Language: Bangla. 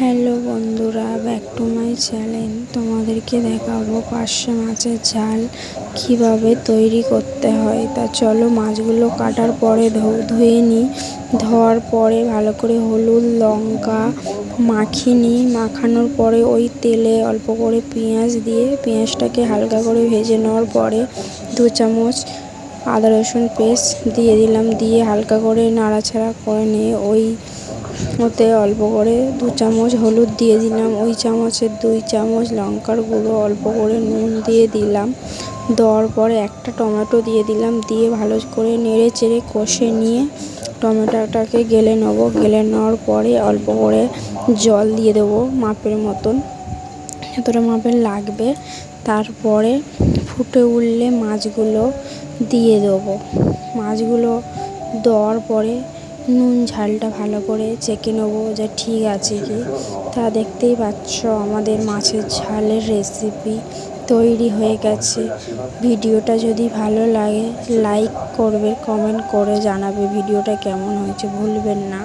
হ্যালো বন্ধুরা, ব্যাক টু মাই চ্যানেল। তোমাদেরকে দেখাবো পার্শে মাছের ঝাল কিভাবে তৈরি করতে হয়। তা চলো, মাছগুলো কাটার পরে ধুয়ে নিই। ধোয়ার পরে ভালো করে হলুদ লঙ্কা মাখিয়ে নিই। মাখানোর পরে ওই তেলে অল্প করে পেঁয়াজ দিয়ে পেঁয়াজটাকে হালকা করে ভেজে নেওয়ার পরে 2 চামচ আদা রসুন পেস্ট দিয়ে দিলাম। দিয়ে হালকা করে নাড়াচাড়া করে নিয়ে ওতে অল্প করে 2 চামচ হলুদ দিয়ে দিলাম। ওই চামচের 2 চামচ লঙ্কার গুঁড়ো, অল্প করে নুন দিয়ে দিলাম। দেওয়ার পরে একটা টমেটো দিয়ে দিলাম। দিয়ে ভালো করে নেড়ে চেড়ে কষে নিয়ে টমেটোটাকে গেলে নেবো। গেলে নেওয়ার পরে অল্প করে জল দিয়ে দেবো মাপের মতন, যতটা মাপের লাগবে। তারপরে ফুটে উঠলে মাছগুলো দিয়ে দেবো। মাছগুলো দেওয়ার পরে নুন ঝালটা ভালো করে চেখে নেবো যে ঠিক আছে কি। তা দেখতেই পাচ্ছ আমাদের মাছের ঝালের রেসিপি তৈরি হয়ে গেছে। ভিডিওটা যদি ভালো লাগে লাইক করবে, কমেন্ট করে জানাবে ভিডিওটা কেমন হয়েছে, ভুলবেন না।